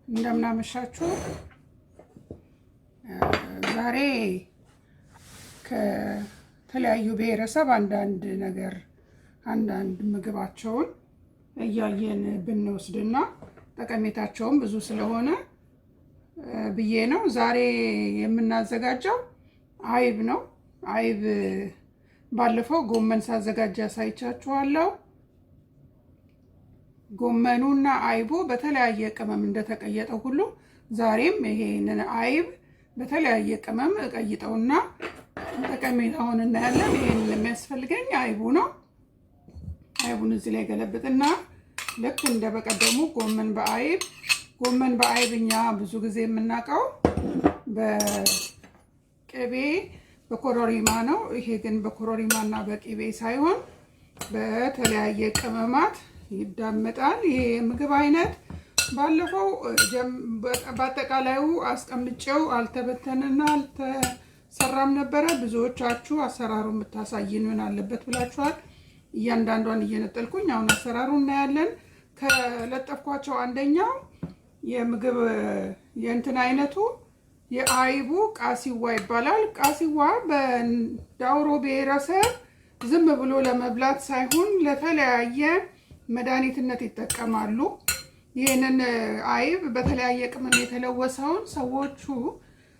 እንደምናመሻችሁ ዛሬ ከተለያዩ ብሔረሰብ አንዳንድ ምግባቸውን እያየን ብንወስድና ጠቀሜታቸውም ብዙ ስለሆነ ብዬ ነው። ዛሬ የምናዘጋጀው አይብ ነው። አይብ ባለፈው ጎመን ሳዘጋጅ አሳይቻችኋለሁ። ጎመኑና አይቡ በተለያየ ቅመም እንደተቀየጠው ሁሉ ዛሬም ይሄንን አይብ በተለያየ ቅመም ቀይጠውና ጠቀሜታውን እናያለን። ይሄን የሚያስፈልገኝ አይቡ ነው። አይቡን እዚህ ላይ ገለብጥና ልክ እንደ በቀደሙ ጎመን በአይብ እኛ ብዙ ጊዜ የምናውቀው በቅቤ በኮረሪማ ነው። ይሄ ግን በኮረሪማና በቅቤ ሳይሆን በተለያየ ቅመማት ይዳመጣል። ይሄ የምግብ አይነት ባለፈው በአጠቃላዩ አስቀምጬው አልተበተነና አልተሰራም ነበረ። ብዙዎቻችሁ አሰራሩ የምታሳይን ምን አለበት ብላችኋል። እያንዳንዷን እየነጠልኩኝ አሁን አሰራሩ እናያለን። ከለጠፍኳቸው አንደኛው የምግብ የእንትን አይነቱ የአይቡ ቃሲዋ ይባላል። ቃሲዋ በዳውሮ ብሔረሰብ ዝም ብሎ ለመብላት ሳይሆን ለተለያየ መድኃኒትነት ይጠቀማሉ። ይህንን አይብ በተለያየ ቅመም የተለወሰውን ሰዎቹ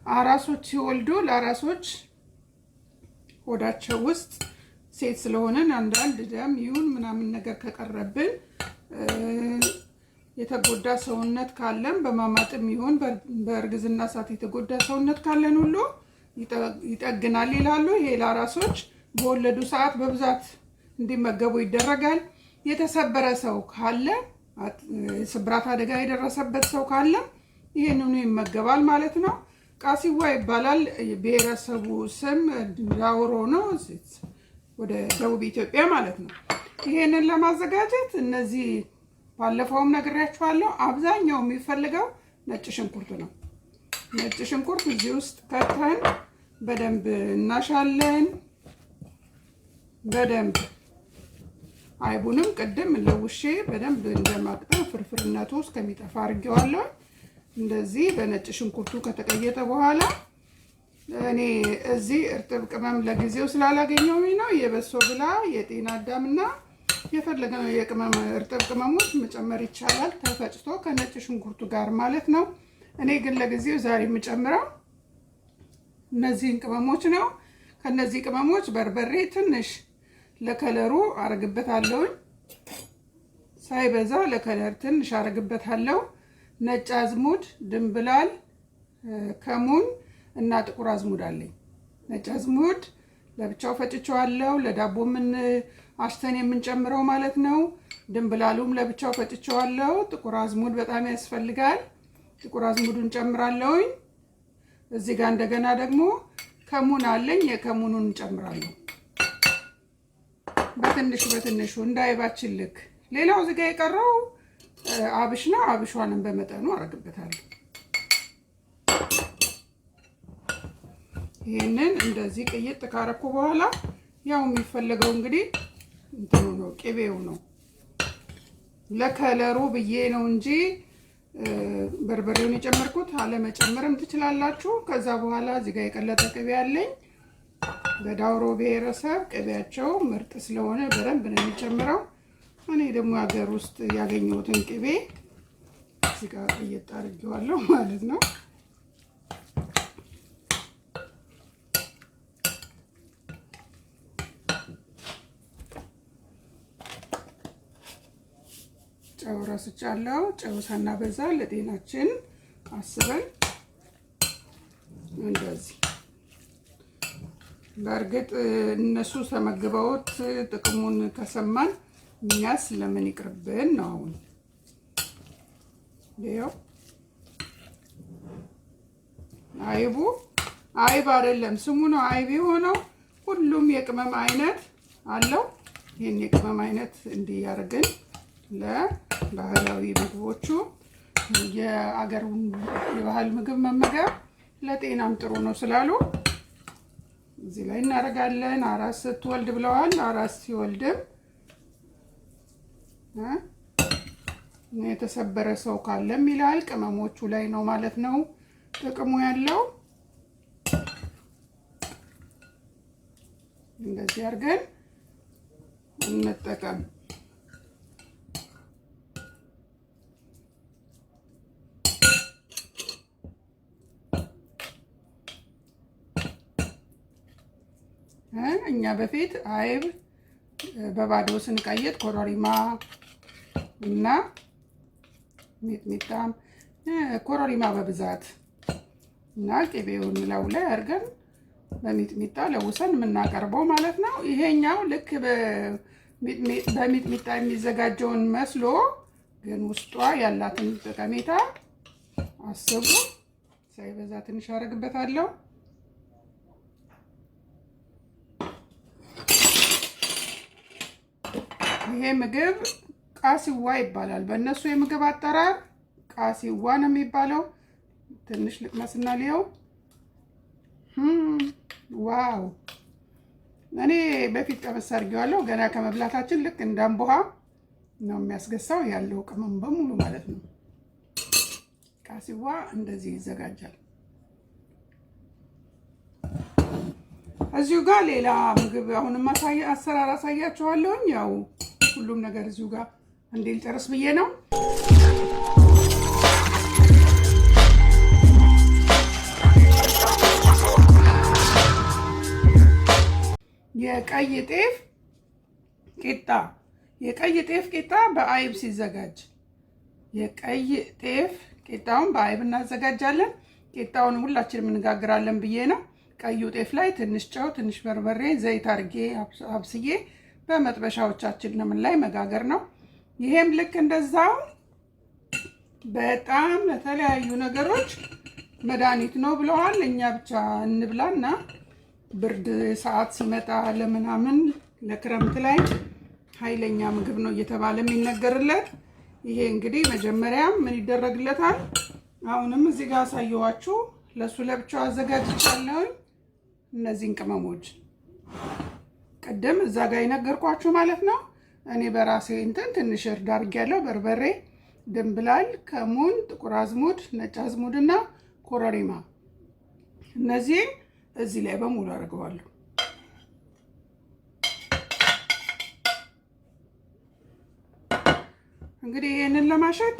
አራሶች ሲወልዱ ለአራሶች ሆዳቸው ውስጥ ሴት ስለሆነን አንዳንድ ደም ይሁን ምናምን ነገር ከቀረብን የተጎዳ ሰውነት ካለን በማማጥም ይሁን በእርግዝና ሰዓት የተጎዳ ሰውነት ካለን ሁሉ ይጠግናል ይላሉ። ይሄ ለአራሶች በወለዱ ሰዓት በብዛት እንዲመገቡ ይደረጋል። የተሰበረ ሰው ካለ ስብራት አደጋ የደረሰበት ሰው ካለ ይሄንኑ ይመገባል ማለት ነው። ቃሲዋ ይባላል። ብሔረሰቡ ስም ዳውሮ ነው፣ ወደ ደቡብ ኢትዮጵያ ማለት ነው። ይሄንን ለማዘጋጀት እነዚህ ባለፈውም ነግሬያችኋለሁ። አብዛኛው የሚፈልገው ነጭ ሽንኩርት ነው። ነጭ ሽንኩርት እዚህ ውስጥ ከተን በደንብ እናሻለን። በደንብ አይቡንም ቅድም ለውሼ በደንብ እንደማቅጠን ፍርፍርነቱ እስከሚጠፋ አድርጌዋለሁ። እንደዚህ በነጭ ሽንኩርቱ ከተቀየጠ በኋላ እኔ እዚህ እርጥብ ቅመም ለጊዜው ስላላገኘው ነው የበሶ ብላ የጤና አዳምና የፈለገነው የቅመም እርጥብ ቅመሞች መጨመር ይቻላል፣ ተፈጭቶ ከነጭ ሽንኩርቱ ጋር ማለት ነው። እኔ ግን ለጊዜው ዛሬ የምጨምረው እነዚህን ቅመሞች ነው። ከነዚህ ቅመሞች በርበሬ ትንሽ ለከለሩ አረግበታለሁ፣ ሳይበዛ ለከለር ትንሽ አረግበታለሁ። ነጭ አዝሙድ፣ ድንብላል፣ ከሙን እና ጥቁር አዝሙድ አለኝ። ነጭ አዝሙድ ለብቻው ፈጭቼዋለሁ፣ ለዳቦ ምን አሽተን የምንጨምረው ማለት ነው። ድንብላሉም ለብቻው ፈጭቼዋለሁ። ጥቁር አዝሙድ በጣም ያስፈልጋል። ጥቁር አዝሙዱን ጨምራለሁኝ። እዚህ ጋር እንደገና ደግሞ ከሙን አለኝ፣ የከሙኑን እንጨምራለሁ በትንሹ እንዳይባችን ልክ። ሌላው እዚህ ጋር የቀረው አብሽ ነው። አብሿንም በመጠኑ አረግበታለሁ። ይሄንን እንደዚህ ቅይጥ ካረኩ በኋላ ያው የሚፈለገው እንግዲህ እንትኑ ነው፣ ቅቤው ነው። ለከለሩ ብዬ ነው እንጂ በርበሬውን የጨመርኩት፣ አለመጨመርም ትችላላችሁ። ከዛ በኋላ እዚህ ጋር የቀለጠ ቅቤ አለኝ። በዳውሮ ብሔረሰብ ቅቤያቸው ምርጥ ስለሆነ በደንብ ነው የሚጨምረው። እኔ ደግሞ ሀገር ውስጥ ያገኘሁትን ቅቤ እዚህ ጋር ቅይጥ አድርጌዋለሁ ማለት ነው። ጨው ረስቻለሁ። ጨው ሳናበዛ ለጤናችን አስበን እንደዚህ። በእርግጥ እነሱ ተመግበውት ጥቅሙን ከሰማን እኛስ ለምን ይቅርብን ነው። አሁን ይኸው አይብ አይደለም ስሙ ነው አይብ የሆነው። ሁሉም የቅመም አይነት አለው። ይህን የቅመም አይነት እንዲያርግን ለባህላዊ ምግቦቹ የአገሩን የባህል ምግብ መመገብ ለጤናም ጥሩ ነው ስላሉ እዚህ ላይ እናደርጋለን። አራስ ስትወልድ ብለዋል። አራስ ሲወልድም የተሰበረ ሰው ካለም ይላል። ቅመሞቹ ላይ ነው ማለት ነው ጥቅሙ ያለው። እንደዚህ አድርገን እንጠቀም። እኛ በፊት አይብ በባዶ ስንቀይጥ ኮረሪማ እና ሚጥሚጣም ኮረሪማ በብዛት እና ቅቤውን ላዩ ላይ አድርገን በሚጥሚጣ ለውሰን የምናቀርበው ማለት ነው። ይሄኛው ልክ በሚጥሚጣ የሚዘጋጀውን መስሎ ግን ውስጧ ያላትን ጠቀሜታ አስቡ። ሳይበዛ ትንሽ አደርግበታለሁ። ይሄ ምግብ ቃሲዋ ይባላል። በእነሱ የምግብ አጠራር ቃሲዋ ነው የሚባለው። ትንሽ ልቅመስና ሊየው። ዋው! እኔ በፊት ቀመስ አድርጌዋለሁ። ገና ከመብላታችን ልክ እንደ አምቦሃ ነው የሚያስገሳው ያለው ቅመም በሙሉ ማለት ነው። ቃሲዋ እንደዚህ ይዘጋጃል። እዚሁ ጋር ሌላ ምግብ አሁንም አሰራር አሳያችኋለሁ። ያው ሁሉም ነገር እዚሁ ጋር እንዴል ጨርስ ብዬ ነው። የቀይ ጤፍ ቂጣ በአይብ ሲዘጋጅ የቀይ ጤፍ ቂጣውን በአይብ እናዘጋጃለን። ቂጣውን ሁላችንም እንጋግራለን ብዬ ነው። ቀዩ ጤፍ ላይ ትንሽ ጨው፣ ትንሽ በርበሬ፣ ዘይት አድርጌ አብስዬ በመጥበሻዎቻችን ምን ላይ መጋገር ነው። ይሄም ልክ እንደዛው በጣም ለተለያዩ ነገሮች መድኃኒት ነው ብለዋል። እኛ ብቻ እንብላና ብርድ ሰዓት ሲመጣ ለምናምን ለክረምት ላይ ኃይለኛ ምግብ ነው እየተባለ የሚነገርለት። ይሄ እንግዲህ መጀመሪያም ምን ይደረግለታል? አሁንም እዚህ ጋር አሳየዋችሁ። ለሱ ለብቻው አዘጋጅቻለሁ። እነዚህን ቅመሞች ቅድም እዛ ጋር የነገርኳችሁ ማለት ነው። እኔ በራሴ እንትን ትንሽ እርድ አድርጌያለሁ። በርበሬ፣ ድንብላል፣ ከሙን፣ ጥቁር አዝሙድ፣ ነጭ አዝሙድ እና ኮረሪማ እነዚህን እዚህ ላይ በሙሉ አድርገዋለሁ። እንግዲህ ይሄንን ለማሸት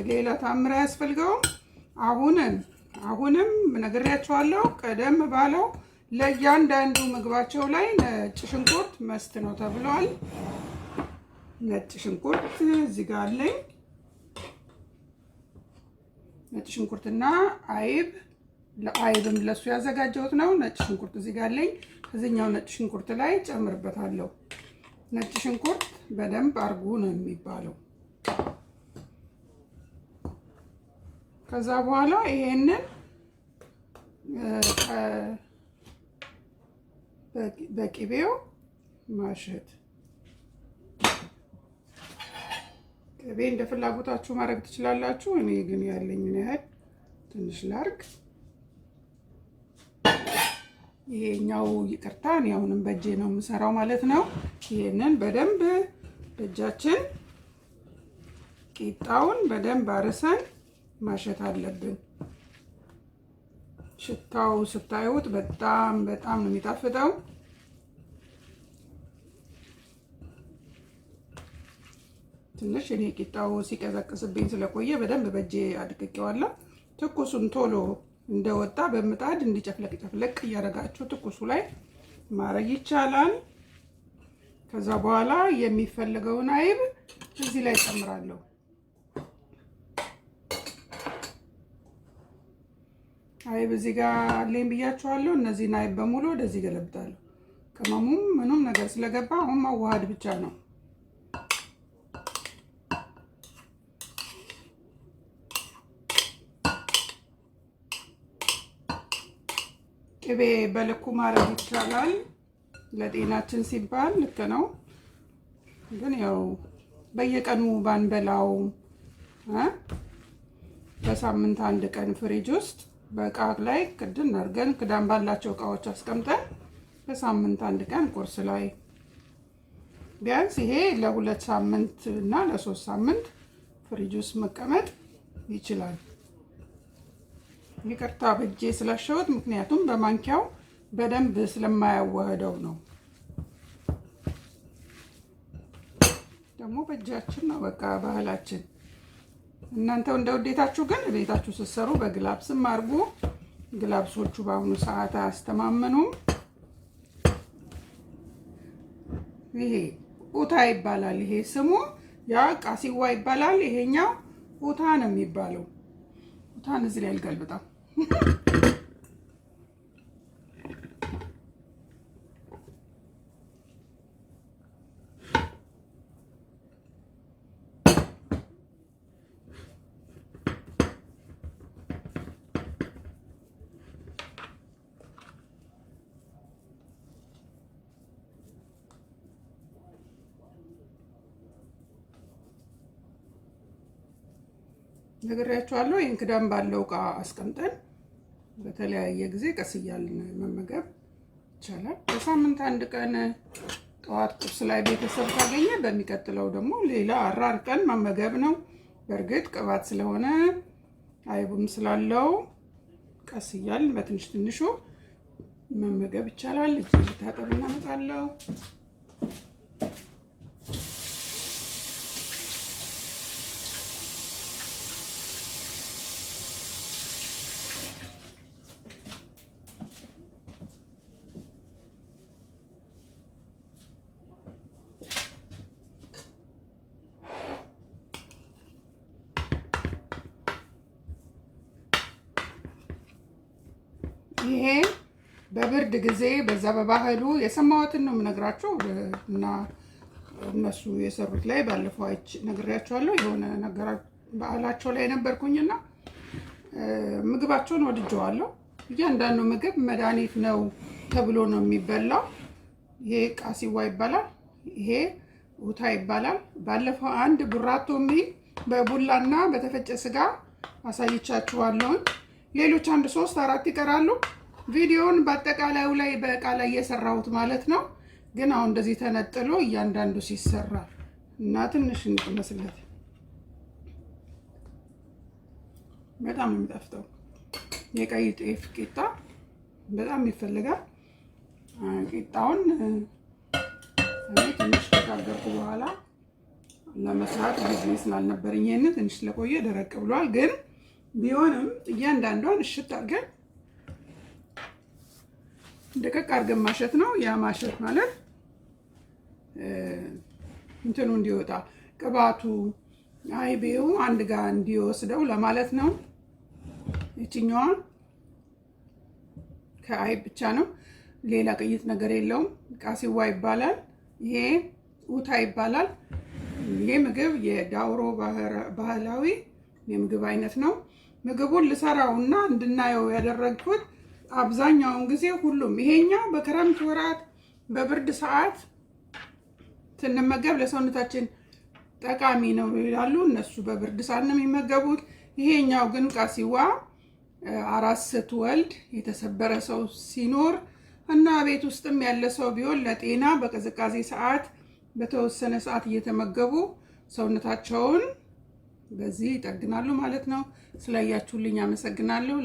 ሌላ ታምር አያስፈልገውም። አሁንም ነግሬያቸዋለሁ። ቀደም ባለው ለእያንዳንዱ ምግባቸው ላይ ነጭ ሽንኩርት መስት ነው ተብሏል። ነጭ ሽንኩርት እዚህ ጋር አለኝ። ነጭ ሽንኩርትና አይብ፣ ለአይብም ለሱ ያዘጋጀሁት ነው። ነጭ ሽንኩርት እዚህ ጋር አለኝ። ከዚህኛው ነጭ ሽንኩርት ላይ ጨምርበታለሁ። ነጭ ሽንኩርት በደንብ አርጉ ነው የሚባለው። ከዛ በኋላ ይሄንን በቅቤው ማሸት። ቅቤ እንደ ፍላጎታችሁ ማድረግ ትችላላችሁ። እኔ ግን ያለኝን ያህል ትንሽ ላርግ። ይሄኛው ይቅርታ፣ እኔ አሁንም በእጄ ነው የምሰራው ማለት ነው። ይሄንን በደንብ በእጃችን ቂጣውን በደንብ አርሰን ማሸት አለብን። ሽታው ስታዩት በጣም በጣም ነው የሚጣፍጠው። ትንሽ እኔ ቂጣው ሲቀዘቅስብኝ ስለቆየ በደንብ በእጄ አድቅቄዋለሁ። ትኩሱን ቶሎ እንደወጣ በምጣድ እንዲጨፍለቅ ጨፍለቅ እያደረጋችሁ ትኩሱ ላይ ማድረግ ይቻላል። ከዛ በኋላ የሚፈልገውን አይብ እዚህ ላይ ጨምራለሁ። አይብ እዚህ ጋር አለኝ ብያችኋለሁ። እነዚህን አይብ በሙሉ ወደዚህ ገለብጣለሁ። ቅመሙም ምኑም ነገር ስለገባ አሁን ማዋሃድ ብቻ ነው። ቅቤ በልኩ ማድረግ ይቻላል። ለጤናችን ሲባል ልክ ነው። ግን ያው በየቀኑ ባንበላው በሳምንት አንድ ቀን ፍሪጅ ውስጥ በእቃ ላይ ክድን አድርገን ክዳን ባላቸው እቃዎች አስቀምጠን በሳምንት አንድ ቀን ቁርስ ላይ ቢያንስ ይሄ ለ2 ሳምንት እና ለ3 ሳምንት ፍሪጅ ውስጥ መቀመጥ ይችላል። ይቅርታ በእጄ ስላሸሁት፣ ምክንያቱም በማንኪያው በደንብ ስለማያዋህደው ነው። ደግሞ በእጃችን ነው በቃ ባህላችን። እናንተው እንደ ውዴታችሁ ግን ቤታችሁ ስትሰሩ በግላብስም አድርጉ። ግላብሶቹ በአሁኑ ሰዓት አያስተማመኑም። ይሄ ኡታ ይባላል። ይሄ ስሙ ያ ቃሲዋ ይባላል። ይሄኛው ኡታ ነው የሚባለው። ኡታን እዚህ ላይ ልገልብጣው። ነግሬያችኋለሁ። ይሄን ክዳን ባለው እቃ አስቀምጠን በተለያየ ጊዜ ቀስ እያልን መመገብ ይቻላል። በሳምንት አንድ ቀን ጠዋት ቁርስ ላይ ቤተሰብ ካገኘ በሚቀጥለው ደግሞ ሌላ አራርቀን መመገብ ነው። በእርግጥ ቅባት ስለሆነ አይቡም ስላለው ቀስ እያልን በትንሽ ትንሹ መመገብ ይቻላል። እጅ ልታጠብ እናመጣለሁ። ይሄ በብርድ ጊዜ በዛ በባህሉ የሰማሁትን ነው የምነግራችሁ እና እነሱ የሰሩት ላይ ባለፈው ነግሬያችኋለሁ። የሆነ ነገር በዓላቸው ላይ ነበርኩኝና ምግባቸውን ወድጀዋለሁ። እያንዳንዱ ምግብ መድኃኒት ነው ተብሎ ነው የሚበላው። ይሄ ቃሲዋ ይባላል። ይሄ ኡታ ይባላል። ባለፈው አንድ ቡራቶ በቡላና በተፈጨ ስጋ አሳይቻችኋለሁ። ሌሎች 1 3 4 ይቀራሉ። ቪዲዮውን በአጠቃላዩ ላይ በእቃ ላይ የሰራሁት ማለት ነው። ግን አሁን እንደዚህ ተነጥሎ እያንዳንዱ ሲሰራ እና ትንሽ እንቅመስለት። በጣም ነው የሚጣፍጠው። የቀይ ጤፍ ቂጣ በጣም ይፈልጋል። ቂጣውን ትንሽ ከጋገርኩ በኋላ ለመስራት ጊዜ ስላልነበረኝ ይሄን ትንሽ ስለቆየ ደረቅ ብሏል። ግን ቢሆንም እያንዳንዷን እሽት አድርገን ደቀቅ አድርገን ማሸት ነው። ያ ማሸት ማለት እንትኑ እንዲወጣ ቅባቱ አይቤው አንድ ጋር እንዲወስደው ለማለት ነው። እቺኛዋ ከአይብ ብቻ ነው፣ ሌላ ቅይጥ ነገር የለውም። ቃሲዋ ይባላል። ይሄ ኡታ ይባላል። ይሄ ምግብ የዳውሮ ባህላዊ የምግብ አይነት ነው። ምግቡን ልሰራውና እንድናየው ያደረግኩት አብዛኛውን ጊዜ ሁሉም ይሄኛው በክረምት ወራት በብርድ ሰዓት ስንመገብ ለሰውነታችን ጠቃሚ ነው ይላሉ እነሱ። በብርድ ሰዓት ነው የሚመገቡት። ይሄኛው ግን ቃሲዋ አራስ ስትወልድ የተሰበረ ሰው ሲኖር እና ቤት ውስጥም ያለ ሰው ቢሆን ለጤና በቅዝቃዜ ሰዓት በተወሰነ ሰዓት እየተመገቡ ሰውነታቸውን በዚህ ይጠግናሉ ማለት ነው። ስላያችሁልኝ አመሰግናለሁ።